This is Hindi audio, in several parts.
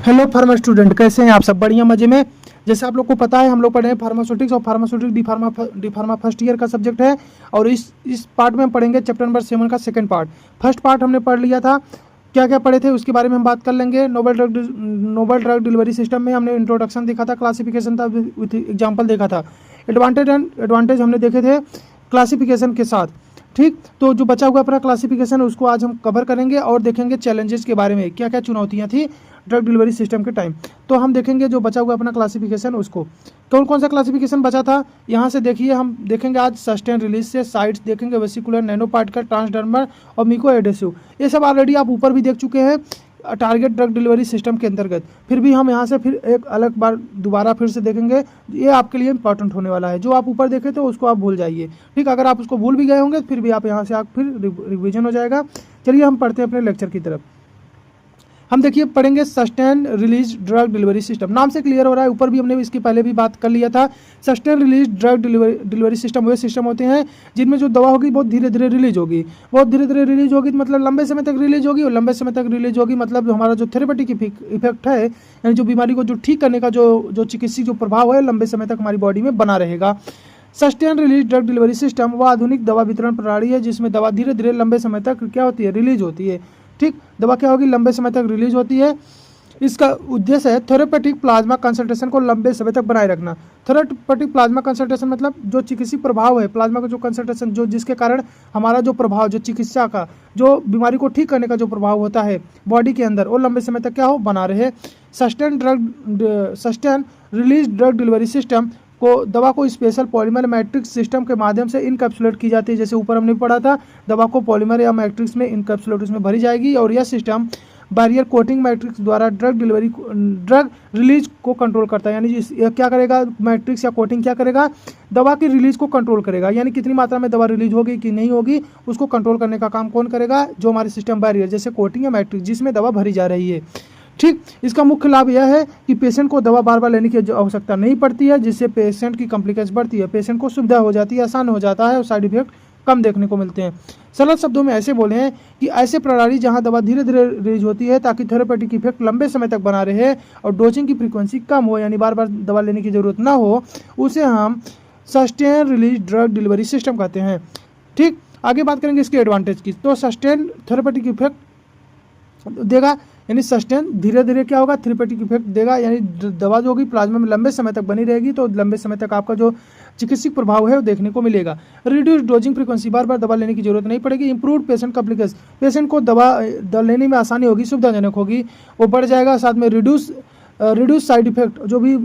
हेलो फार्मा स्टूडेंट, कैसे हैं आप सब? बढ़िया, मजे में। जैसे आप लोग को पता है, हम लोग पढ़े हैं फार्मास्यूटिक्स और pharmaceutics D pharma first year का सब्जेक्ट है। और इस पार्ट में हम पढ़ेंगे चैप्टर नंबर 7 का सेकंड पार्ट। फर्स्ट पार्ट हमने पढ़ लिया था, क्या क्या पढ़े थे उसके बारे में हम बात कर लेंगे। नोबल ड्रग डिलीवरी सिस्टम में हमने इंट्रोडक्शन देखा था, क्लासिफिकेशन था, विथ एग्जाम्पल देखा था। एडवांटेज हमने देखे थे क्लासिफिकेशन के साथ। ठीक, तो जो बचा हुआ अपना क्लासिफिकेशन है उसको आज हम कवर करेंगे और देखेंगे चैलेंजेस के बारे में, क्या क्या चुनौतियां थी ड्रग डिलीवरी सिस्टम के टाइम। तो हम देखेंगे जो बचा हुआ अपना क्लासिफिकेशन उसको। कौन कौन सा क्लासिफिकेशन बचा था यहाँ से देखिए, हम देखेंगे आज सस्टेन रिलीज से, साइट्स देखेंगे, वेसिकुलर, नैनो पार्टिकल, ट्रांसडर्मल और मिको एडेसिव। ये सब ऑलरेडी आप ऊपर भी देख चुके हैं टारगेट ड्रग डिलीवरी सिस्टम के अंतर्गत। फिर भी हम यहाँ से फिर एक अलग बार दोबारा फिर से देखेंगे, ये आपके लिए इंपॉर्टेंट होने वाला है। जो आप ऊपर देखे तो उसको आप भूल जाइए, ठीक। अगर आप उसको भूल भी गए होंगे फिर भी आप यहाँ से आप फिर रिविजन हो जाएगा। चलिए हम पढ़ते हैं अपने लेक्चर की तरफ। हम देखिए पढ़ेंगे sustain release drug delivery system. नाम से क्लियर हो रहा है, ऊपर भी हमने इसकी पहले भी बात कर लिया था। Sustain release drug delivery system वे सिस्टम होते हैं जिनमें जो दवा होगी बहुत धीरे धीरे रिलीज होगी। बहुत धीरे धीरे रिलीज होगी मतलब लंबे समय तक रिलीज होगी, और लंबे समय तक रिलीज होगी मतलब हमारा जो थेरेपेटिक इफेक्ट है, यानी जो बीमारी को जो ठीक करने का जो चिकित्सीय जो प्रभाव है लंबे समय तक हमारी बॉडी में बना रहेगा। Sustain release drug delivery system वह आधुनिक दवा वितरण प्रणाली है जिसमें दवा धीरे धीरे लंबे समय तक क्या होती है, रिलीज होती है। ठीक, दवा क्या होगी, लंबे समय तक रिलीज होती है। इसका उद्देश्य है थेरेपेटिक प्लाज्मा कंसंट्रेशन को लंबे समय तक बनाए रखना। थेरेपेटिक प्लाज्मा कंसंट्रेशन मतलब जो चिकित्सीय प्रभाव है, प्लाज्मा का जो कंसंट्रेशन जो जिसके कारण हमारा जो प्रभाव, जो चिकित्सा का जो बीमारी को ठीक करने का जो प्रभाव होता है बॉडी के अंदर, वो लंबे समय तक क्या हो, बना रहे। Sustain release drug delivery system को दवा को स्पेशल पॉलीमर मैट्रिक्स सिस्टम के माध्यम से इनकैप्सुलेट की जाती है। जैसे ऊपर हमने पढ़ा था, दवा को पॉलीमर या मैट्रिक्स में इनकैप्सुलेट उसमें भरी जाएगी, और यह सिस्टम बैरियर कोटिंग मैट्रिक्स द्वारा ड्रग रिलीज को कंट्रोल करता है। यानी यह क्या करेगा, मैट्रिक्स या कोटिंग क्या करेगा, दवा की रिलीज को कंट्रोल करेगा। यानी कितनी मात्रा में दवा रिलीज होगी कि नहीं होगी उसको कंट्रोल करने का काम कौन करेगा, जो हमारे सिस्टम बैरियर जैसे कोटिंग या मैट्रिक्स जिसमें दवा भरी जा रही है। ठीक, इसका मुख्य लाभ यह है कि पेशेंट को दवा बार बार लेने की आवश्यकता नहीं पड़ती है, जिससे पेशेंट की कॉम्प्लिकेशन बढ़ती है, पेशेंट को सुविधा हो जाती है, आसान हो जाता है और साइड इफेक्ट कम देखने को मिलते हैं। सरल शब्दों में ऐसे बोले हैं कि ऐसे प्रणाली जहां दवा धीरे धीरे रिलीज होती है ताकि थेरेपेटिक इफेक्ट लंबे समय तक बना रहे और डोजिंग की फ्रीक्वेंसी कम हो, यानी बार बार दवा लेने की जरूरत ना हो, उसे हम sustain release drug delivery system कहते हैं। ठीक, आगे बात करेंगे इसके एडवांटेज की। तो सस्टेन थेरेपेटिक इफेक्ट देगा, यानी सस्टेन धीरे धीरे क्या होगा, थेरेपेटिक इफेक्ट देगा, यानी दवा जो होगी प्लाज्मा में लंबे समय तक बनी रहेगी, तो लंबे समय तक आपका जो चिकित्सक प्रभाव है वो देखने को मिलेगा। रिड्यूस डोजिंग फ्रीक्वेंसी, बार बार दवा लेने की जरूरत नहीं पड़ेगी। इंप्रूव्ड पेशेंट कॉम्प्लिकेशन, पेशेंट को दवा लेने में आसानी होगी, सुविधाजनक होगी, वो बढ़ जाएगा। साथ में रिड्यूस साइड इफेक्ट, जो भी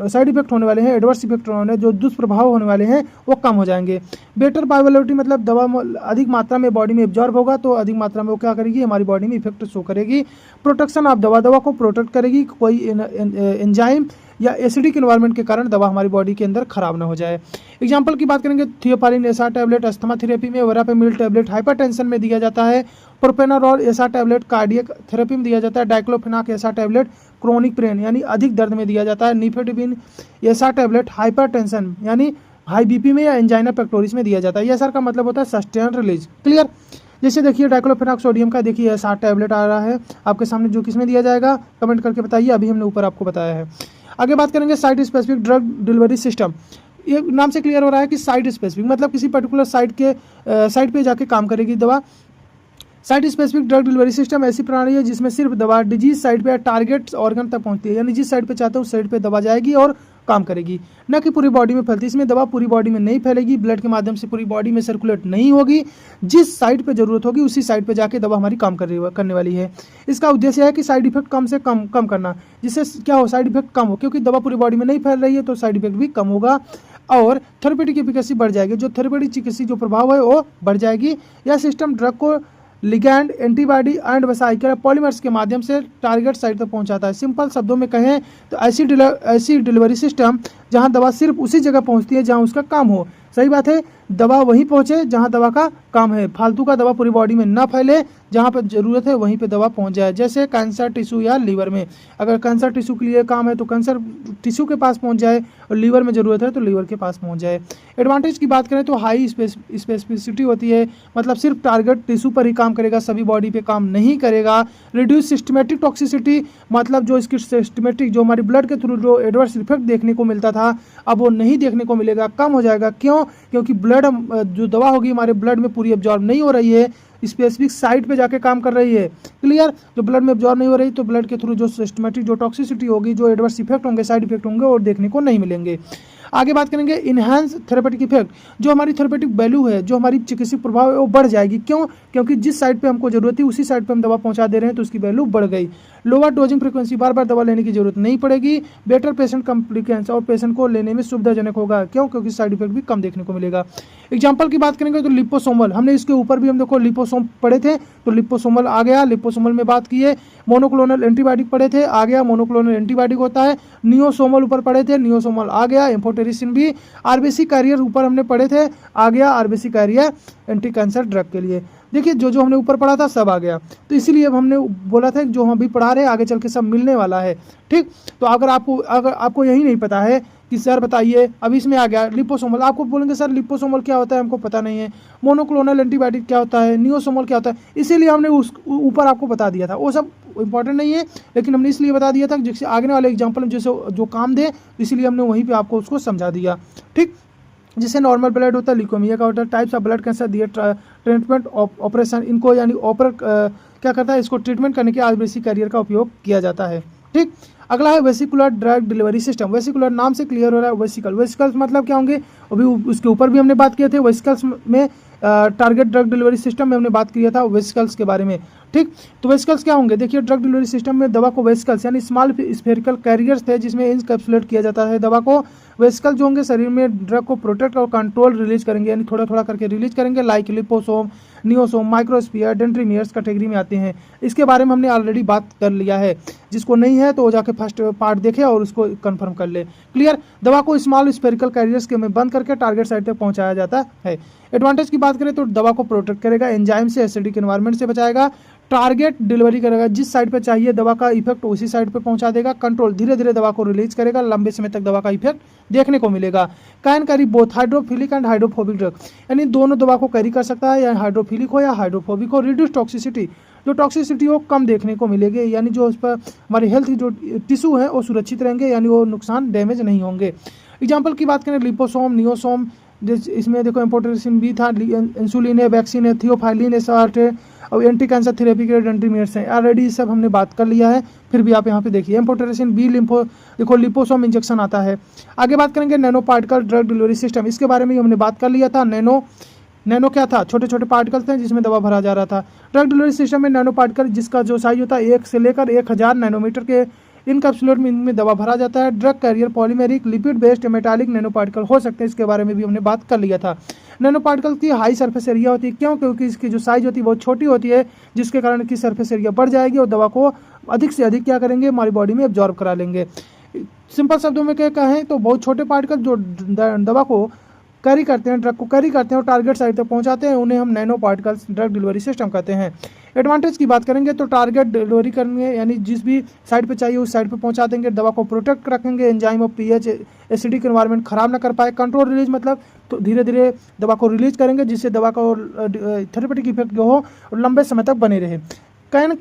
साइड इफेक्ट होने वाले हैं, एडवर्स इफेक्ट होने जो दुष्प्रभाव होने वाले हैं वो कम हो जाएंगे। बेटर बायोअवेलेबिलिटी मतलब दवा अधिक मात्रा में बॉडी में एब्जॉर्ब होगा तो अधिक मात्रा में वो क्या करेगी, हमारी बॉडी में इफेक्ट शो करेगी। प्रोटेक्शन ऑफ दवा को प्रोटेक्ट करेगी, कोई एंजाइम या एसिडिक एनवायरनमेंट के कारण दवा हमारी बॉडी के अंदर खराब ना हो जाए। एग्जांपल की बात करेंगे, थियोफालिन एसआर टैबलेट अस्थमा थेरेपी में, वरापेमिल टैबलेट हाइपरटेंशन में दिया जाता है, प्रोपेनोरॉल एसआर टैबलेट कार्डियक थेरेपी में दिया जाता है, diclofenac SR tablet chronic pain यानी अधिक दर्द में दिया जाता है, निफेडिबिन एसआर टैबलेट हाइपरटेंशन यानी हाई बीपी में या एंजाइना पेक्टोरिस में दिया जाता है। एसआर का मतलब होता है सस्टेन रिलीज। क्लियर, जैसे देखिए डाइक्लोफेनाक सोडियम का देखिए एसआर टैबलेट आ रहा है आपके सामने, जो किस में दिया जाएगा कमेंट करके बताइए, अभी हमने ऊपर आपको बताया है। आगे बात करेंगे site specific drug delivery system. ये नाम से क्लियर हो रहा है कि साइट स्पेसिफिक मतलब किसी पर्टिकुलर साइट पे जाके काम करेगी दवा। Site specific drug delivery system ऐसी प्रणाली है जिसमें सिर्फ दवा डिजीज साइट पे या टारगेट ऑर्गन तक पहुंचती है, यानी जिस साइट पे चाहते हो उस साइट पे दवा जाएगी और काम करेगी, न कि पूरी बॉडी में फैलती। इसमें दवा पूरी बॉडी में नहीं फैलेगी, ब्लड के माध्यम से पूरी बॉडी में सर्कुलेट नहीं होगी, जिस साइट पे जरूरत होगी उसी साइट पे जाके दवा हमारी काम करने वाली है। इसका उद्देश्य है कि साइड इफेक्ट कम से कम करना, जिससे क्या हो, साइड इफेक्ट कम हो, क्योंकि दवा पूरी बॉडी में नहीं फैल रही है तो साइड इफेक्ट भी कम होगा और थेरेपेटिक एफिकेसी बढ़ जाएगी, जो थेरेपेटिक चिकित्सीय जो प्रभाव है वो बढ़ जाएगी। यह सिस्टम ड्रग को ligand, antibody and vesicle polymers के माध्यम से टारगेट साइट तक पहुंचाता है। सिंपल शब्दों में कहें तो ऐसी डिलीवरी सिस्टम जहाँ दवा सिर्फ उसी जगह पहुँचती है जहाँ उसका काम हो। सही बात है, दवा वहीं पहुँचे जहाँ दवा का काम है, फालतू का दवा पूरी बॉडी में ना फैले, जहाँ पर ज़रूरत है वहीं पे दवा पहुँच जाए। जैसे कैंसर टिश्यू या लीवर में, अगर कैंसर टिश्यू के लिए काम है तो कैंसर टिश्यू के पास पहुँच जाए, और लीवर में ज़रूरत है तो लीवर के पास पहुँच जाए। एडवांटेज की बात करें तो हाई स्पेसिफिसिटी होती है, मतलब सिर्फ टारगेट टिश्यू पर ही काम करेगा, सभी बॉडी पे काम नहीं करेगा। रिड्यूस सिस्टमेटिक टॉक्सिसिटी, मतलब जो इसकी सिस्टमेटिक जो हमारी ब्लड के थ्रू जो एडवर्स इफेक्ट देखने को मिलता था अब वो नहीं देखने को मिलेगा, कम हो जाएगा। क्यों? क्योंकि ब्लड जो दवा होगी हमारे ब्लड में पूरी एब्जॉर्ब नहीं हो रही है, स्पेसिफिक साइट पे जाके काम कर रही है। क्लियर? जो ब्लड में एब्जॉर्ब नहीं हो रही तो ब्लड के थ्रू जो सिस्टमेटिक जो टॉक्सिसिटी होगी, जो एडवर्स इफेक्ट होंगे, साइड इफेक्ट होंगे, और देखने को नहीं मिलेंगे। आगे बात करेंगे इनहैंस थेरेपेटिक इफेक्ट, जो हमारी थेरेपेटिक वैल्यू है, जो हमारी चिकित्सक प्रभाव है वो बढ़ जाएगी। क्यों? क्योंकि जिस साइड पे हमको जरूरत थी उसी साइड पे हम दवा पहुंचा दे रहे हैं तो उसकी वैल्यू बढ़ गई। लोअर डोजिंग फ्रीक्वेंसी, बार बार दवा लेने की जरूरत नहीं पड़ेगी। बेटर पेशेंट कॉम्प्लिकेंस, और पेशेंट को लेने में सुविधाजनक होगा। क्यों? क्योंकि साइड इफेक्ट भी कम देखने को मिलेगा। एग्जाम्पल की बात करेंगे तो लिपोसोमल, हमने इसके ऊपर भी हम देखो लिपोसोम पढ़े थे तो लिपोसोमल आ गया। लिपोसोमल में बात की है। मोनोक्लोनल एंटीबायोटिक पढ़े थे, आ गया मोनोक्लोनल एंटीबायोटिक होता है। नियोसोमल ऊपर पढ़े थे, नियोसोमल आ गया। एम्फोटेरिसिन भी। आरबीसी कैरियर ऊपर हमने पढ़े थे, आ गया RBC carrier anti cancer drug के लिए। देखिए जो जो हमने ऊपर पढ़ा था सब आ गया, तो इसीलिए अब हमने बोला था कि जो हम अभी पढ़ा रहे हैं आगे चल के सब मिलने वाला है। ठीक, तो अगर आपको यही नहीं पता है कि सर बताइए, अभी इसमें आ गया लिपोसोमल, आपको बोलेंगे सर लिपोसोमल क्या होता है, हमको पता नहीं है। मोनोक्लोनल एंटीबायोटिक क्या होता है, नियोसोमल क्या होता है, इसीलिए हमने उस ऊपर आपको बता दिया था। वो सब इंपॉर्टेंट नहीं है, लेकिन हमने इसलिए बता दिया था जिससे आगे वाले एग्जाम्पल में जैसे जो काम दे, इसीलिए हमने वहीं पर आपको उसको समझा दिया। ठीक, जिससे नॉर्मल ब्लड होता है, ल्यूकेमिया का होता है, टाइप्स ऑफ ब्लड कैंसर दिए, ट्रीटमेंट ऑपरेशन, इनको यानी क्या करता है, इसको ट्रीटमेंट करने के आरबीसी कैरियर का उपयोग किया जाता है। ठीक, अगला है vesicular drug delivery system. Vesicular नाम से क्लियर हो रहा है, वेसिकल्स मतलब क्या होंगे, अभी उसके ऊपर भी हमने बात किए थे। वेसिकल्स में टारगेट ड्रग डिलीवरी सिस्टम में हमने बात किया था वेसिकल्स के बारे में। ठीक, तो वेसिकल्स क्या होंगे, देखिए ड्रग डिलीवरी सिस्टम में दवा को वेसिकल्स यानी स्मॉल स्फेरिकल कैरियर्स थे जिसमें इनकैप्सुलेट किया जाता है दवा को। वेसिकल जो होंगे शरीर में ड्रग को प्रोटेक्ट और कंट्रोल रिलीज करेंगे, यानी थोड़ा थोड़ा करके रिलीज करेंगे, लाइक लिपोसोम, नियोसोम, माइक्रोस्फीयर, डेंड्रीमियर्स कैटेगरी में आते हैं। इसके बारे में हमने ऑलरेडी बात कर लिया है, जिसको नहीं है तो वो जाके फर्स्ट पार्ट देखे और उसको कंफर्म कर ले। क्लियर? दवा को स्मॉल स्फेरिकल कैरियर्स के में बंद करके टारगेट साइट तक पहुंचाया जाता है। एडवांटेज की बात करें तो दवा को प्रोटेक्ट करेगा, एंजाइम से, एसिडिक एनवायरनमेंट से बचाएगा, टारगेट डिलीवरी करेगा, जिस साइड पे चाहिए दवा का इफेक्ट उसी साइड पे पहुंचा देगा, कंट्रोल धीरे धीरे दवा को रिलीज करेगा, लंबे समय तक दवा का इफेक्ट देखने को मिलेगा। Can carry both hydrophilic and hydrophobic drug, यानी दोनों दवा को कैरी कर सकता है, या हाइड्रोफिलिक हो या हाइड्रोफोबिक हो। रिड्यूस टॉक्सिसिटी, जो टॉक्सिसिटी हो कम देखने को मिलेगी, यानी जो उस पर हमारी हेल्थ जो टिश्यू है वो सुरक्षित रहेंगे, यानी वो नुकसान डैमेज नहीं होंगे। एग्जाम्पल की बात करें लिपोसोम, नियोसोम, इसमें देखो एम्फोटेरिसिन भी था, इंसुलिन है, वैक्सीन है, थियोफाइलिन है, सार्ट है, और एंटी कैंसर थेरेपी के डेंड्रीमियर्स हैं। ऑलरेडी सब हमने बात कर लिया है, फिर भी आप यहाँ पे देखिए एम्फोटेरिसिन बी, देखो लिपोसोम इंजेक्शन आता है। आगे बात करेंगे nano particle drug delivery system, इसके बारे में हमने बात कर लिया था। नैनो क्या था, छोटे छोटे पार्टिकल्स थे जिसमें दवा भरा जा रहा था। ड्रग डिलीवरी सिस्टम में नैनो पार्टिकल जिसका जो साइज होता है 1 से लेकर 1000 नैनोमीटर के इनकैप्सुलेट में दवा भरा जाता है। Drug carrier polymeric, lipid based, metallic nano particle हो सकते हैं, इसके बारे में भी हमने बात कर लिया था। नैनो पार्टिकल की हाई सरफेस एरिया होती है, क्यों? क्योंकि इसकी जो साइज होती है बहुत छोटी होती है, जिसके कारण इसकी सरफेस एरिया बढ़ जाएगी और दवा को अधिक से अधिक क्या करेंगे, हमारी बॉडी में एब्जॉर्ब करा लेंगे। सिंपल शब्दों में क्या कहें तो बहुत छोटे पार्टिकल जो दवा को कैरी करते हैं, ड्रग को कैरी करते हैं और टारगेट साइट तक पहुंचाते हैं, उन्हें हम nano particles drug delivery system कहते हैं। एडवांटेज की बात करेंगे तो टारगेट डिलीवरी करेंगे, यानी जिस भी साइड पे चाहिए उस साइड पे पहुंचा देंगे, दवा को प्रोटेक्ट रखेंगे, एंजाइम और पीएच, एसिडिक एनवायरनमेंट खराब ना कर पाए। कंट्रोल रिलीज मतलब तो धीरे धीरे दवा को रिलीज करेंगे, जिससे दवा का थेरेपेटिक इफेक्ट जो हो और लंबे समय तक बने रहे। कैन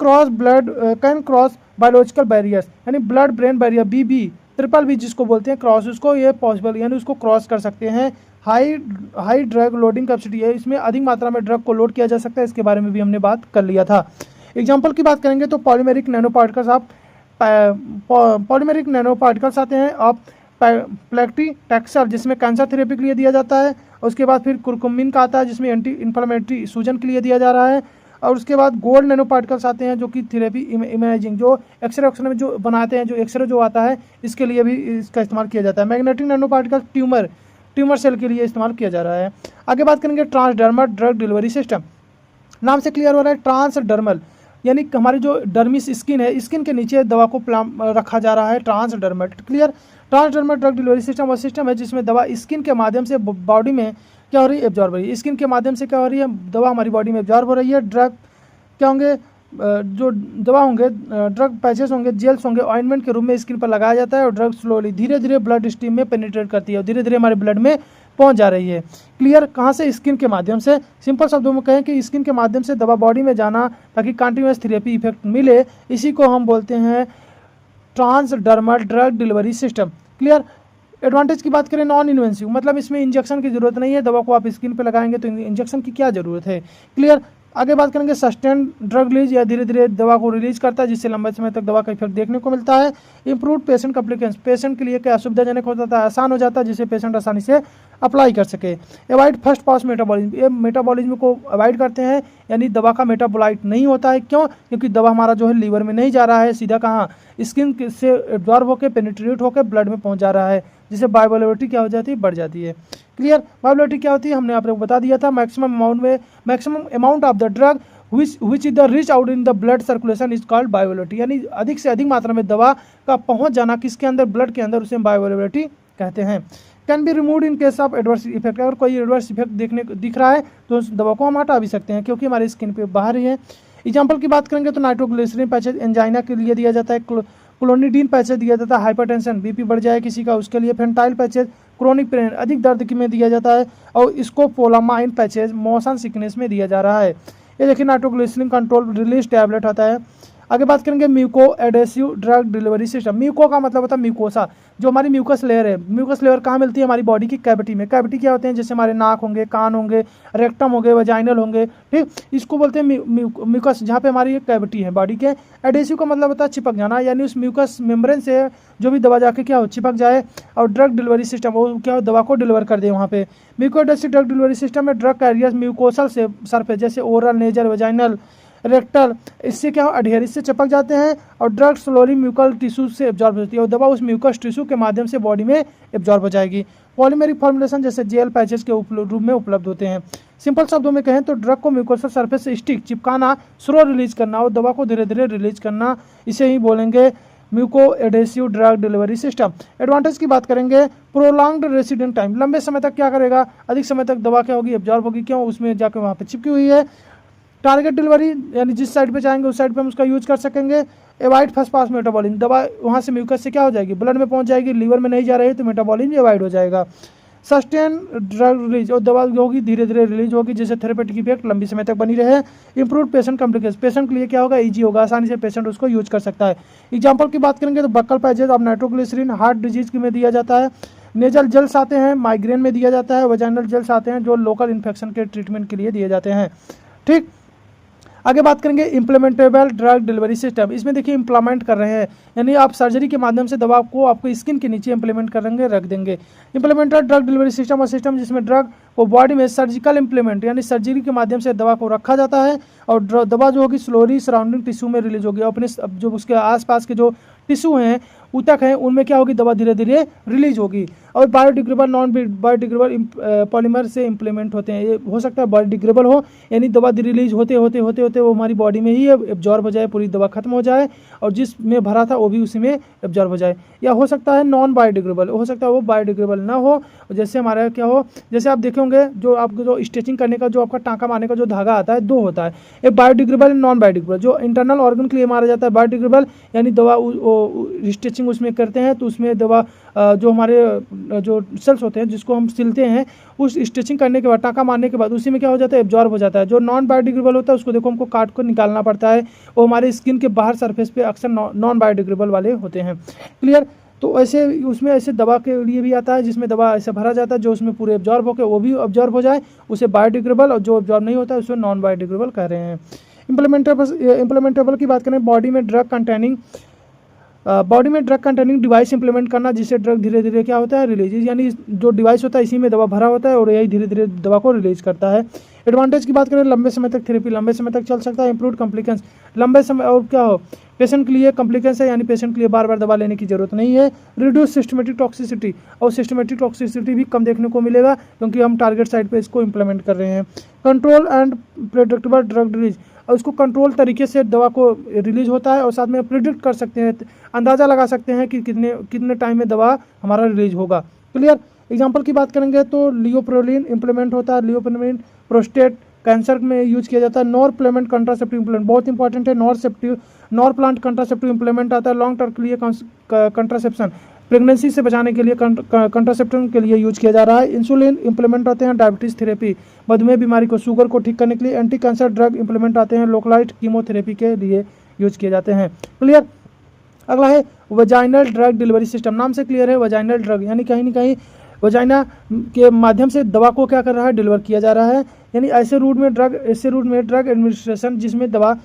क्रॉस बायोलॉजिकल बैरियर्स, यानी blood brain barrier, BB triple B जिसको बोलते हैं क्रॉस, उसको ये पॉसिबल यानी उसको क्रॉस कर सकते हैं। हाई ड्रग लोडिंग कैपेसिटी है, इसमें अधिक मात्रा में ड्रग को लोड किया जा सकता है, इसके बारे में भी हमने बात कर लिया था। एग्जाम्पल की बात करेंगे तो पॉलीमेरिक नैनो पार्टिकल्स आते हैं। आप प्लेक्टीटेक्सल जिसमें कैंसर थेरेपी के लिए दिया जाता है, और उसके बाद फिर कुरकुमिन का आता है जिसमें एंटी इन्फ्लेमेटरी सूजन के लिए दिया जा रहा है, और उसके बाद गोल्ड नैनो पार्टिकल्स आते हैं जो कि थेरेपी इमेजिंग, जो एक्सरे में जो बनाते हैं, जो एक्सरे जो आता है इसके लिए भी इसका इस्तेमाल किया जाता है। Magnetic nano particles tumour cell के लिए इस्तेमाल किया जा रहा है। आगे बात करेंगे ट्रांसडर्मल ड्रग डिलीवरी सिस्टम, नाम से क्लियर हो रहा है ट्रांसडर्मल। यानी हमारी जो डर्मिस स्किन है, स्किन के नीचे दवा को रखा जा रहा है transdermal. Clear. Transdermal drug delivery system वो सिस्टम है जिसमें दवा स्किन के माध्यम से बॉडी में क्या हो रही है, एब्जॉर्ब हो रही है। स्किन के माध्यम से क्या हो रही है, दवा हमारी बॉडी में एब्जॉर्ब हो रही है। ड्रग क्या होंगे, जो दवा होंगे, ड्रग पैचेस होंगे, जेल्स होंगे, ऑइंटमेंट के रूप में स्किन पर लगाया जाता है और ड्रग स्लोली धीरे धीरे ब्लड स्ट्रीम में पेनिट्रेट करती है और धीरे धीरे हमारे ब्लड में पहुंच जा रही है। क्लियर। कहाँ से, स्किन के माध्यम से। सिंपल शब्दों में कहें कि स्किन के माध्यम से दवा बॉडी में जाना ताकि कंटिन्यूअस थेरेपी इफेक्ट मिले, इसी को हम बोलते हैं transdermal drug delivery system. Clear. Advantage की बात करें, नॉन इन्वेसिव, मतलब इसमें इंजेक्शन की जरूरत नहीं है, दवा को आप स्किन पे लगाएंगे तो इंजेक्शन की क्या जरूरत है। क्लियर। आगे बात करेंगे सस्टेन ड्रग रिलीज, या धीरे धीरे दवा को रिलीज करता है जिससे लंबे समय तक दवा का इफेक्ट देखने को मिलता है। इंप्रूव पेशेंट कॉम्प्लिकेंस, पेशेंट के लिए क्या सुविधाजनक हो जाता है, आसान हो जाता है जिससे पेशेंट आसानी से अप्लाई कर सके। अवॉइड फर्स्ट पास मेटाबॉलिज्म, ये मेटाबॉलिज्म को अवॉइड करते हैं, यानी दवा का मेटाबोलाइट नहीं होता है। क्यों, क्योंकि दवा हमारा जो है लीवर में नहीं जा रहा है, सीधा कहाँ, स्किन से एब्जॉर्ब होकर पेनिट्रेट होकर ब्लड में पहुंच जा रहा है, जिससे बायोअवेलेबिलिटी क्या हो जाती है, बढ़ जाती है। क्लियर। बायोअवेलेबिलिटी क्या होती है, हमने आप लोग बता दिया था। Maximum amount of the drug which is the reach out in the blood circulation is called bioavailability, यानी अधिक से अधिक मात्रा में दवा का पहुंच जाना किसके अंदर, ब्लड के अंदर, उसे बायोअवेलेबिलिटी कहते हैं। Can be removed in case of adverse effect, अगर कोई एडवर्स इफेक्ट दिख रहा है तो उस दवा को हम हटा भी सकते हैं क्योंकि हमारी स्किन पे बाहर ही है। एग्जाम्पल की बात करेंगे तो नाइट्रोग्लिसरीन पैचेज एंजाइना के लिए दिया जाता है, क्लोनिडीन पैचेज दिया जाता है, हाइपरटेंशन बीपी बढ़ जाए किसी का उसके लिए, फेंटाइल पैचेज क्रोनिक पेन अधिक दर्द में दिया जाता है, और स्कोपोलामाइन पैचेज मोशन सिकनेस में दिया जा रहा है। ये देखिए नाइट्रोग्लिसरीन कंट्रोल रिलीज टैबलेट होता है। आगे बात करेंगे muco adhesive drug delivery system. Muco का मतलब होता है म्यूकोसा, जो हमारी म्यूकस लेयर है। म्यूकस लेयर कहाँ मिलती है, हमारी बॉडी की कैविटी में। कैविटी क्या होते हैं, जैसे हमारे नाक होंगे, कान होंगे, रेक्टम होंगे, वजाइनल होंगे, ठीक, इसको बोलते हैं म्यूकस, जहाँ पे हमारी कैविटी है बॉडी के। एडेसिव का मतलब होता है चिपक जाना, यानी उस म्यूकस मेम्ब्रेन से जो भी दवा जाके क्या हो, चिपक जाए, और ड्रग डिलीवरी सिस्टम वो क्या हो, दवा को डिलीवर कर दे वहाँ पे। Muco adhesive drug delivery system में ड्रग कैरियर्स म्यूकोसल से सरफेस, जैसे ओरल, नेजल, वजाइनल, रेक्टल, इससे क्या हो, अडहेर, इससे चिपक जाते हैं और ड्रग स्लोली म्यूकल टिश्यू से एब्जॉर्ब होती है और दवा उस म्यूकस टिश्यू के माध्यम से बॉडी में एब्जॉर्ब हो जाएगी। पॉलीमेरिक फॉर्मुलेशन जैसे जेल पैचेस के रूप में उपलब्ध होते हैं। सिंपल शब्दों में कहें तो ड्रग को म्यूकोसल सरफेस से स्टिक चिपकाना, स्लो रिलीज करना और दवा को धीरे धीरे रिलीज करना, इसे ही बोलेंगे muco adhesive drug delivery system. Advantage की बात करेंगे, प्रोलॉन्ग्ड रेसिडेंट टाइम, लंबे समय तक क्या करेगा, अधिक समय तक दवा क्या होगी, एब्जॉर्ब होगी। क्यों, उसमें जाकर वहाँ पे चिपकी हुई है। टारगेट डिलीवरी, यानी जिस साइड पे चाहेंगे उस साइड पे हम उसका यूज कर सकेंगे। अवॉइड फर्स्ट पास मेटाबॉलिज्म, दवा वहाँ से म्यूकस से क्या हो जाएगी, ब्लड में पहुँच जाएगी, लीवर में नहीं जा रही है तो मेटाबॉलिज्म अवॉइड हो जाएगा। सस्टेन ड्रग रिलीज, और दवा होगी धीरे धीरे रिलीज होगी जिससे थेरेपेटिक इफेक्ट लंबी समय तक बनी रहे। इंप्रूव पेशेंट कॉम्प्लिकेशन, पेशेंट के लिए क्या होगा, ईजी होगा, आसानी से पेशेंट उसको यूज कर सकता है। एग्जाम्पल की बात करेंगे तो buccal patches of nitroglycerin heart disease में दिया जाता है। नेजल जेल्स आते हैं, माइग्रेन में दिया जाता है। वजाइनल जेल्स आते हैं जो लोकल इन्फेक्शन के ट्रीटमेंट के लिए दिए जाते हैं। ठीक, आगे बात करेंगे इम्प्लीमेंटेबल ड्रग डिलीवरी सिस्टम। इसमें देखिए इम्प्लीमेंट कर रहे हैं, यानी आप सर्जरी के माध्यम से दवा को आपको स्किन के नीचे इम्प्लीमेंट करेंगे, रख देंगे। इम्प्लीमेंटेड ड्रग डिलीवरी सिस्टम और सिस्टम जिसमें ड्रग को बॉडी में सर्जिकल इम्प्लीमेंट, यानी सर्जरी के माध्यम से दवा को रखा जाता है और दवा जो होगी स्लोली सराउंडिंग टिश्यू में रिलीज होगी, अपने जो उसके आसपास के जो टिश्यू हैं, ऊतक हैं, उनमें क्या होगी, दवा धीरे धीरे रिलीज होगी। और बायोडिग्रेडेबल नॉन बायोडिग्रेडेबल पॉलीमर से इम्प्लीमेंट होते हैं। ये हो सकता है बायोडिग्रेडेबल हो, यानी दवा रिलीज होते होते होते होते वो हमारी बॉडी में ही एब्जॉर्ब हो जाए, पूरी दवा खत्म हो जाए और जिसमें भरा था वो भी उसी में एब्जॉर्ब हो जाए। या हो सकता है नॉन बायोडिग्रेडेबल, हो सकता है वो बायोडिग्रेडेबल ना हो, जैसे हमारा क्या हो, जैसे आप देखेंगे जो आपको जो स्टिचिंग करने का जो आपका टाँका मारने का जो धागा आता है, दो होता है, एक बायोडिग्रेडेबल नॉन बायोडिग्रेडेबल। जो इंटरनल ऑर्गन के लिए मारा जाता है बायोडिग्रेडेबल, यानी दवा स्टिचिंग उसमें करते हैं तो उसमें दवा जो हमारे जो सेल्स होते हैं जिसको हम सिलते हैं, उस स्टिचिंग करने के बाद टाँका मारने के बाद उसी में क्या हो जाता है, एब्जॉर्ब हो जाता है। जो नॉन बायोडिग्रेडेबल होता है उसको देखो हमको काट कर निकालना पड़ता है, वो हमारे स्किन के बाहर सरफेस पे अक्सर नॉन बायोडिग्रेडेबल वाले होते हैं। क्लियर, तो ऐसे उसमें ऐसे दवा के लिए भी आता है जिसमें दवा ऐसे भरा जाता है जो उसमें पूरे एब्जॉर्ब होकर वो भी एब्जॉर्ब हो जाए, उसे बायोडिग्रेडेबल, और जो एब्जॉर्ब नहीं होता है उसे नॉन बायोडिग्रेडेबल कह रहे हैं। इम्प्लीमेंटेबल की बात करें, बॉडी में ड्रग कंटेनिंग डिवाइस इंप्लीमेंट करना जिससे ड्रग धीरे धीरे क्या होता है, रिलीज, यानी जो डिवाइस होता है इसी में दवा भरा होता है और यही धीरे धीरे दवा को रिलीज करता है। एडवांटेज की बात करें, लंबे समय तक थेरेपी लंबे समय तक चल सकता है। इंप्रूव कॉम्प्लिकेंस, लंबे समय और क्या हो, पेशेंट के लिए कॉम्प्लिकेंस है, यानी पेशेंट के लिए बार बार दवा लेने की जरूरत नहीं है। रिड्यूस सिस्टमेटिक टॉक्सिसिटी, और सिस्टमेटिक टॉक्सिसिटी भी कम देखने को मिलेगा क्योंकि हम टारगेट साइट पे इसको इंप्लीमेंट कर रहे हैं। Control and predictable drug release, और उसको कंट्रोल तरीके से दवा को रिलीज होता है और साथ में प्रिडिक्ट कर सकते हैं, अंदाज़ा लगा सकते हैं कि कितने टाइम में दवा हमारा रिलीज होगा। क्लियर। एग्जाम्पल की बात करेंगे तो लियोप्रोलिन इम्प्लीमेंट होता है, लियोप्रोलिन प्रोस्टेट कैंसर में यूज किया जाता है। नॉरप्लेमेंट कंट्रासेप्टिव इम्प्लीमेंट बहुत इंपॉर्टेंट है, नॉरप्लांट कंट्रासेप्टिव इम्प्लीमेंट आता है, लॉन्ग टर्म के लिए कंट्रासेप्शन प्रेगनेंसी से बचाने के लिए कंट्रासेप्शन के लिए यूज किया जा रहा है। इंसुलिन इम्प्लीमेंट आते हैं, डायबिटीज थेरेपी मधुमेह बीमारी को शुगर को ठीक करने के लिए, एंटी कैंसर ड्रग इम्प्लीमेंट आते हैं, लोकलाइज्ड कीमोथेरेपी के लिए यूज किए जाते हैं। क्लियर। अगला है वजाइनल ड्रग डिलीवरी सिस्टम, नाम से क्लियर है, वजाइनल ड्रग यानी कहीं ना कहीं वजाइना के माध्यम से दवा को क्या कर रहा है, डिलीवर किया जा रहा है। यानी ऐसे रूट में ड्रग एडमिनिस्ट्रेशन जिसमें दवा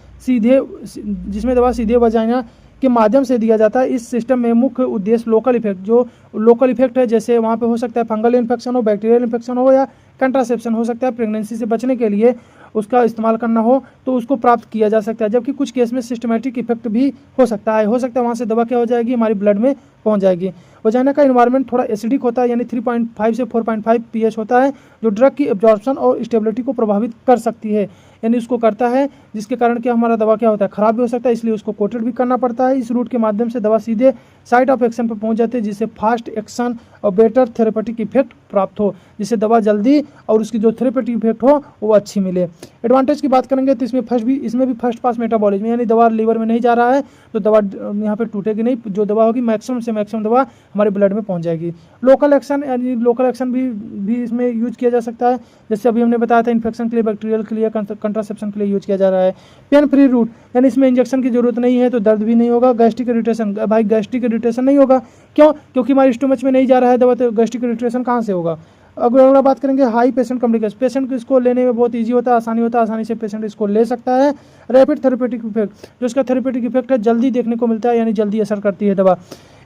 सीधे वजाइना के माध्यम से दिया जाता है। इस सिस्टम में मुख्य उद्देश्य लोकल इफेक्ट, जो लोकल इफेक्ट है जैसे वहाँ पे हो सकता है फंगल इन्फेक्शन हो, बैक्टीरियल इन्फेक्शन हो या कंट्रासेप्शन हो सकता है, प्रेगनेंसी से बचने के लिए उसका इस्तेमाल करना हो तो उसको प्राप्त किया जा सकता है। जबकि कुछ केस में सिस्टमेटिक इफेक्ट भी हो सकता है वहाँ से दवा क्या हो जाएगी, हमारी ब्लड में पहुँच जाएगी। वजाइना का इन्वायरमेंट थोड़ा एसिडिक होता है, यानी 3.5 से 4.5 pH होता है, जो ड्रग की एब्जॉर्प्शन और स्टेबिलिटी को प्रभावित कर सकती है, यानी उसको करता है जिसके कारण कि हमारा दवा क्या होता है, खराब भी हो सकता है, इसलिए उसको कोटेड भी करना पड़ता है। इस रूट के माध्यम से दवा सीधे साइट ऑफ एक्शन पर पहुंच जाती है, जिससे फास्ट एक्शन और बेटर थेरेपेटिक इफेक्ट प्राप्त हो, जिससे दवा जल्दी और उसकी जो थेरेपेटिक इफेक्ट हो वो अच्छी मिले। एडवांटेज की बात करेंगे तो इसमें भी फर्स्ट पास मेटाबॉलिज्म, यानी दवा लीवर में नहीं जा रहा है तो दवा यहाँ पे टूटेगी नहीं, जो दवा होगी मैक्सिमम से मैक्सिमम दवा हमारे ब्लड में पहुँच जाएगी। लोकल एक्शन, यानी लोकल एक्शन भी इसमें यूज किया जा सकता है, जैसे अभी हमने बताया था इन्फेक्शन के लिए, बैक्टीरियल के लिए, कंट्रासेप्शन के लिए यूज किया जा रहा है। पेन फ्री रूट, यानी इसमें इंजेक्शन की जरूरत नहीं है तो दर्द भी नहीं होगा। गैस्ट्रिक इरिटेशन, भाई गैस्ट्रिक इरिटेशन नहीं होगा, क्यों? क्योंकि हमारे स्टोमच में नहीं जा रहा है दवा, तो गैस्ट्रिक इरिटेशन कहाँ से होगा। अगला बात करेंगे हाई पेशेंट कम्युनिकेशन, पेशेंट को इसको लेने में बहुत ईजी होता है, आसानी से पेशेंट इसको ले सकता है। रैपिड थेरेपेटिक इफेक्ट, जो इसका थेरेपेटिक इफेक्ट है जल्दी देखने को मिलता है, यानी जल्दी असर करती है दवा।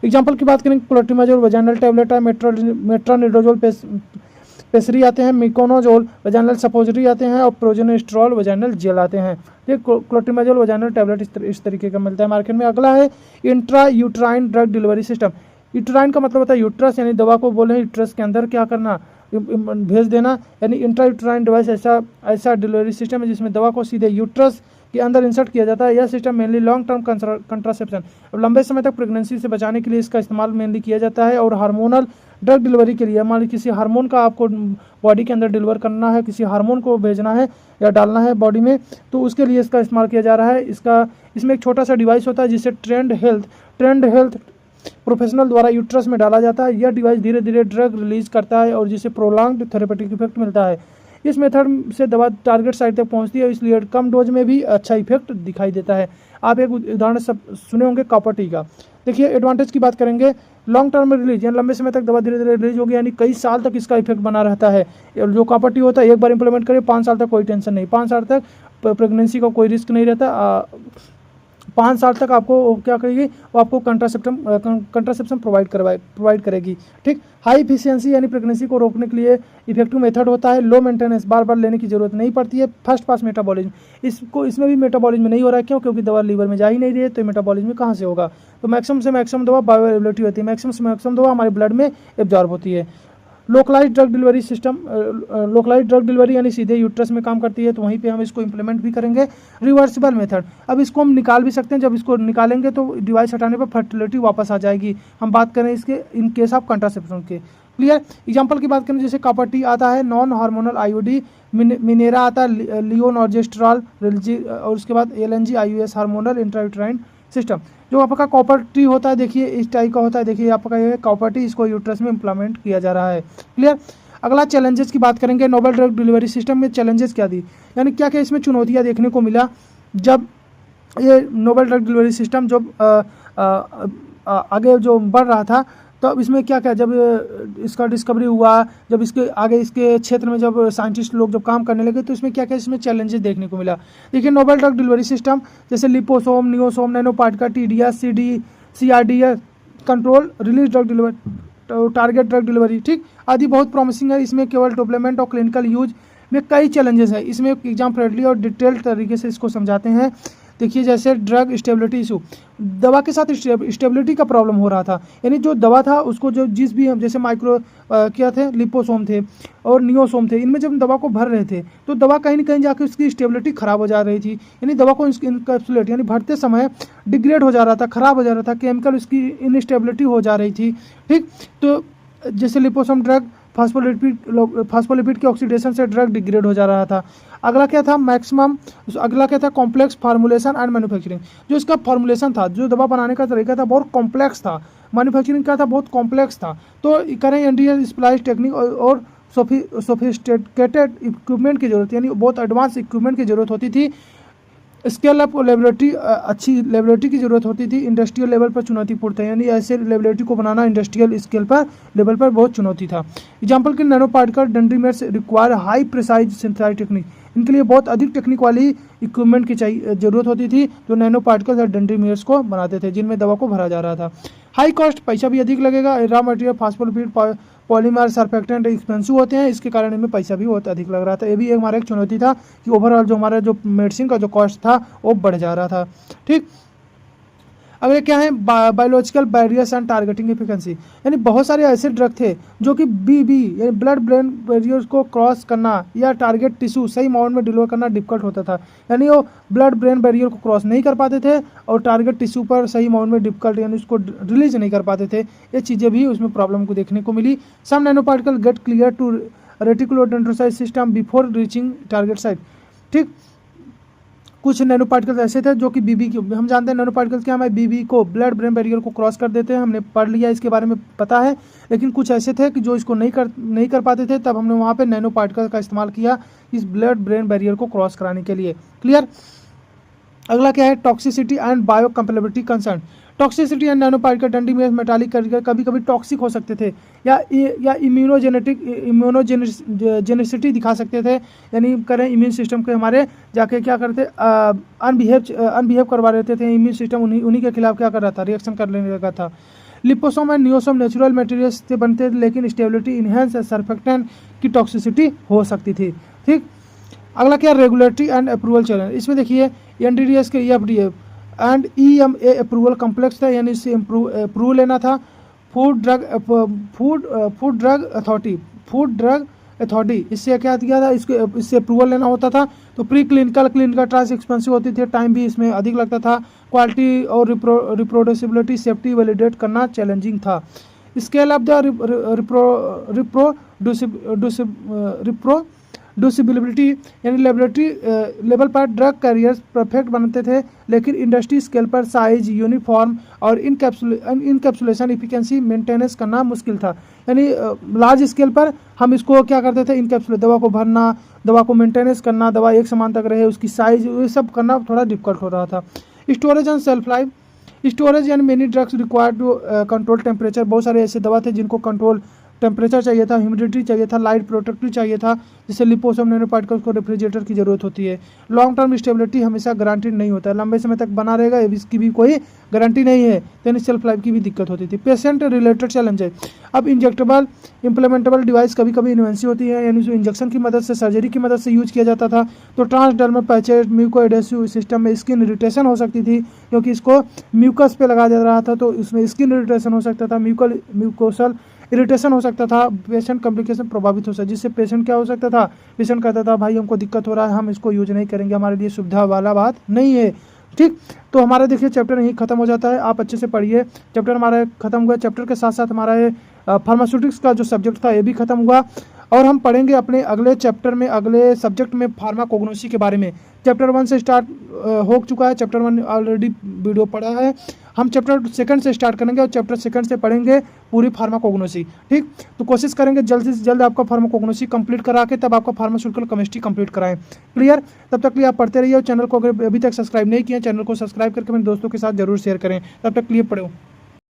एग्जाम्पल की बात करेंगे क्लोट्रिमाजोल वजाइनल टैबलेट है, मेट्रोनिडाजोल पेसरी आते हैं, मिकोनोजोल वजाइनल सपोजिटरी आते हैं और प्रोजेनेस्ट्रॉल वजाइनल जेल आते हैं। ये क्लोट्रिमाजोल वजाइनल टैबलेट इस तरीके का मिलता है मार्केट में। अगला है intra uterine drug delivery system. Uterine का मतलब होता है यूट्रस, यानी दवा को बोले यूट्रस के अंदर क्या करना, भेज देना, यानी इंट्रा यूट्राइन डिवाइस ऐसा डिलीवरी सिस्टम है जिसमें दवा को सीधे यूट्रस के अंदर इंसर्ट किया जाता है। यह system mainly long term contraception, लंबे समय तक प्रेगनेंसी से बचाने के लिए इसका इस्तेमाल मेनली किया जाता है, और हार्मोनल ड्रग डिलीवरी के लिए, मान लीजिए किसी हार्मोन का आपको बॉडी के अंदर डिलीवर करना है, किसी हार्मोन को भेजना है या डालना है बॉडी में, तो उसके लिए इसका इस्तेमाल किया जा रहा है। इसमें एक छोटा सा डिवाइस होता है जिसे ट्रेंड हेल्थ प्रोफेशनल द्वारा यूट्रस में डाला जाता है। यह डिवाइस धीरे धीरे ड्रग रिलीज करता है और जिसे प्रोलॉन्ग्ड थेरेपेटिक इफेक्ट मिलता है। इस मेथड से दवा टारगेट साइट तक पहुंचती है, इसलिए कम डोज में भी अच्छा इफेक्ट दिखाई देता है। आप एक उदाहरण सब सुने होंगे कॉपर टी का। देखिए एडवांटेज की बात करेंगे, लॉन्ग टर्म में रिलीज, यानी लंबे समय तक दवा धीरे धीरे रिलीज होगी, यानी कई साल तक इसका इफेक्ट बना रहता है। जो कॉपर टी होता है एक बार इंप्लीमेंट करिए 5 साल तक कोई टेंशन नहीं, 5 साल तक प्रेगनेंसी का कोई रिस्क नहीं रहता। 5 साल तक आपको क्या करेगी, वो आपको कंट्रासेप्शन प्रोवाइड करेगी। ठीक। हाई इफिशियंसी, यानी प्रेगनेंसी को रोकने के लिए इफेक्टिव मेथड होता है। लो मेंटेनेंस, बार बार लेने की जरूरत नहीं पड़ती है। फर्स्ट पास मेटाबॉलिज्म, इसमें भी मेटाबॉलिज्म नहीं हो रहा है, क्यों? क्योंकि दवा लीवर में जा ही नहीं रही है, तो मेटाबॉलिज्म कहाँ से होगा। तो मैक्सिमम से मैक्सिमम दवा बायोअवेलेबिलिटी होती है, मैक्सिमम से मैक्सिमम दवा हमारे ब्लड में एब्जॉर्ब होती है। Localised drug delivery system, localised drug delivery यानी सीधे यूट्रस में काम करती है, तो वहीं पे हम इसको इंप्लीमेंट भी करेंगे। रिवर्सिबल मेथड, अब इसको हम निकाल भी सकते हैं, जब इसको निकालेंगे तो डिवाइस हटाने पर फर्टिलिटी वापस आ जाएगी। हम बात करें इसके इन केस ऑफ कंट्रासेप्शन के। क्लियर। एग्जांपल की बात करें जैसे कॉपर टी आता है, नॉन हार्मोनल आईओडी, मिनेरा आता है, लियोनॉर्जेस्ट्रॉल, और उसके बाद LNG IUS hormonal intrauterine system. जो आपका कॉपर टी होता है, देखिए इस टाइप का होता है, देखिए आपका ये कॉपर टी, इसको यूट्रस में इम्प्लीमेंट किया जा रहा है। क्लियर। अगला चैलेंजेस की बात करेंगे, नोबल ड्रग डिलीवरी सिस्टम में चैलेंजेस क्या दी, यानी क्या क्या इसमें चुनौतियां देखने को मिला जब ये नोबल ड्रग डिलीवरी सिस्टम जब आगे जो बढ़ रहा था, तो इसमें क्या क्या जब इसका डिस्कवरी हुआ, जब इसके आगे इसके क्षेत्र में जब साइंटिस्ट लोग जब काम करने लगे, तो इसमें क्या क्या इसमें चैलेंजेस देखने को मिला। देखिए नोबल ड्रग डिलीवरी सिस्टम जैसे liposome, niosome, nanoparticle, TDS, CRDS, control release drug delivery, target drug delivery, ठीक, आदि बहुत प्रॉमिसिंग है। इसमें केवल डेवलपमेंट और क्लिनिकल यूज में कई चैलेंजेस है। इसमें एग्जाम फ्रेंडली और डिटेल्ड तरीके से इसको समझाते हैं। देखिए जैसे ड्रग स्टेबिलिटी इशू, दवा के साथ स्टेबिलिटी का प्रॉब्लम हो रहा था, यानी जो दवा था उसको जो जिस भी हम जैसे माइक्रो क्या थे लिपोसोम थे और नियोसोम थे, इनमें जब दवा को भर रहे थे तो दवा कहीं ना कहीं जाकर उसकी स्टेबिलिटी खराब हो जा रही थी, यानी दवा को इनकैप्सुलेट यानी भरते समय डिग्रेड हो जा रहा था, खराब हो जा रहा था, केमिकल उसकी इनस्टेबिलिटी हो जा रही थी। ठीक, तो जैसे लिपोसोम ड्रग फास्फोलिपिड के ऑक्सीडेशन से ड्रग डिग्रेड हो जा रहा था। अगला क्या था कॉम्प्लेक्स फार्मूलेशन एंड मैन्युफैक्चरिंग, जो इसका फार्मूलेशन था, जो दवा बनाने का तरीका था बहुत कॉम्प्लेक्स था, मैन्युफैक्चरिंग का था बहुत कॉम्प्लेक्स था। तो करें एनडीएस स्प्लाइस टेक्निक और सोफिस्टिकेटेड इक्विपमेंट की जरूरत, यानी बहुत एडवांस इक्विपमेंट की जरूरत होती थी। स्केल अप लेबोरेटरी, अच्छी लेबोरेटरी की जरूरत होती थी। इंडस्ट्रियल लेवल पर चुनौतीपूर्ण था, यानी ऐसे लेबोरेटरी को बनाना इंडस्ट्रियल स्केल पर लेवल पर बहुत चुनौती था। एग्जाम्पल के nano particle dendrimers require high precise synthesize technique, इनके लिए बहुत अधिक टेक्निक वाली इक्विपमेंट की जरूरत होती थी जो नैनो पार्टिकल्स और डेंड्रीमेर्स को बनाते थे, जिनमें दवा को भरा जा रहा था। हाई कॉस्ट, पैसा भी अधिक लगेगा। Raw material phospholipid polymer surfactant expensive होते हैं, इसके कारण इनमें पैसा भी बहुत अधिक लग रहा था। ये भी हमारा एक चुनौती था कि ओवरऑल जो हमारा जो मेडिसिन का जो कॉस्ट था वो बढ़ जा रहा था। ठीक, अब ये क्या है biological barriers and targeting efficiency, यानी बहुत सारे ऐसे ड्रग थे जो कि यानी ब्लड ब्रेन बैरियर्स को क्रॉस करना या टारगेट टिश्यू सही अमाउंट में डिलीवर करना डिफिकल्ट होता था, यानी वो ब्लड ब्रेन बैरियर को क्रॉस नहीं कर पाते थे और टारगेट टिश्यू पर सही अमाउंट में डिफिकल्ट यानी उसको रिलीज नहीं कर पाते थे। ये चीज़ें भी उसमें प्रॉब्लम को देखने को मिली। Some nano particle get clear to reticuloendothelial system before reaching target site. ठीक, कुछ नैनो पार्टिकल्स ऐसे थे जो कि बीबी की, हम जानते हैं नैनो पार्टिकल्स क्या हमें बीबी को ब्लड ब्रेन बैरियर को क्रॉस कर देते हैं, हमने पढ़ लिया इसके बारे में पता है, लेकिन कुछ ऐसे थे कि जो इसको नहीं कर पाते थे, तब हमने वहाँ पे नैनो पार्टिकल का इस्तेमाल किया इस ब्लड ब्रेन बैरियर को क्रॉस कराने के लिए। क्लियर। अगला क्या है toxicity and bio compatibility concern. Toxicity and nano particle dendrimers metallic करके कभी कभी टॉक्सिक हो सकते थे या इम्यूनोजेनिसिटी दिखा सकते थे, यानी करें इम्यून सिस्टम के हमारे जाके क्या करते अनबिहेव करवा देते थे, इम्यून सिस्टम उन्हीं के खिलाफ क्या कर रहा था, रिएक्शन कर लेने लगा था। लिपोसोम एंड नियोसोम नेचुरल मटेरियल्स से बनते थे, लेकिन स्टेबिलिटी इनहेंस सरफेक्टेंट की टॉक्सिसिटी हो सकती थी। ठीक, अगला क्या रेगुलेटरी एंड अप्रूवल चैलेंज। इसमें देखिए एनडीडीएस के FDA and EMA approval complex था, यानी इससे अप्रूवल लेना था। फूड ड्रग अथॉरिटी इससे क्या किया था, इससे अप्रूवल लेना होता था। तो प्री क्लिनिकल ट्रायल्स एक्सपेंसिव होती थी, टाइम भी इसमें अधिक लगता था। क्वालिटी और रिप्रोड्यूसिबिलिटी सेफ्टी वैलिडेट करना चैलेंजिंग था। स्केल ऑफ द रिप्रोड्यूसिबिलिटी, यानी लेबोरेटरी लेवल पर ड्रग कैरियर्स परफेक्ट बनते थे, लेकिन इंडस्ट्री स्केल पर साइज, यूनिफॉर्म और इनकैप्सुलेशन इफिकेंसी मेंटेनेंस करना मुश्किल था। यानी लार्ज स्केल पर हम इसको क्या करते थे, इनकैप्सुलेट दवा को भरना, दवा को मेंटेनेंस करना, दवा एक समान तक रहे, उसकी साइज, ये सब करना थोड़ा डिफिकल्ट हो रहा था। Storage and shelf life. Storage यानी many drugs required to control temperature, बहुत सारे ऐसे दवा थे जिनको कंट्रोल टेम्परेचर चाहिए था, ह्यूमिडिटी चाहिए था, लाइट प्रोटेक्टिव चाहिए था, जैसे लिपोसोम नैनो पार्टिकल्स को रेफ्रिजरेटर की जरूरत होती है। लॉन्ग टर्म स्टेबिलिटी हमेशा गारंटीड नहीं होता है, लंबे समय तक बना रहेगा इसकी भी कोई गारंटी नहीं है, यानी सेल्फ लाइफ की भी दिक्कत होती थी। Patient related challenges. अब इंजेक्टेबल इम्प्लीमेंटेबल डिवाइस कभी कभी इन्वेंसी होती है, यानी इंजेक्शन की मदद से, सर्जरी की मदद से यूज किया जाता था। तो transdermal patches muco adhesive system में स्किन इरिटेशन हो सकती थी, क्योंकि इसको म्यूकस पे लगाया जा रहा था, तो इसमें स्किन इरिटेशन हो सकता था, म्यूकोसल इरिटेशन हो सकता था, पेशेंट कॉम्प्लिकेशन प्रभावित हो सकता, जिससे पेशेंट क्या हो सकता था, पेशेंट कहता था भाई हमको दिक्कत हो रहा है, हम इसको यूज नहीं करेंगे, हमारे लिए सुविधा वाला बात नहीं है। ठीक, तो हमारा देखिए चैप्टर यहीं खत्म हो जाता है, आप अच्छे से पढ़िए। चैप्टर हमारा खत्म हुआ, चैप्टर के साथ साथ हमारा ये फार्मास्यूटिक्स का जो सब्जेक्ट था ये भी खत्म हुआ, और हम पढ़ेंगे अपने अगले चैप्टर में, अगले सब्जेक्ट में फार्माकोग्नोसी के बारे में। चैप्टर 1 से स्टार्ट हो चुका है, चैप्टर 1 ऑलरेडी वीडियो पढ़ा है, हम चैप्टर 2 से स्टार्ट करेंगे और चैप्टर 2 से पढ़ेंगे पूरी फार्माकोग्नोसी। ठीक, तो कोशिश करेंगे जल्द से जल्द आपका फार्माकोग्नोसी कंप्लीट करा के तब आपका फार्मास्यूटिकल केमिस्ट्री कंप्लीट कराएं। क्लियर, तब तक के लिए आप पढ़ते रहिए और चैनल को अगर अभी तक सब्सक्राइब नहीं किया, चैनल को सब्सक्राइब करके अपने दोस्तों के साथ जरूर शेयर करें। तब तक के लिए पढ़ो।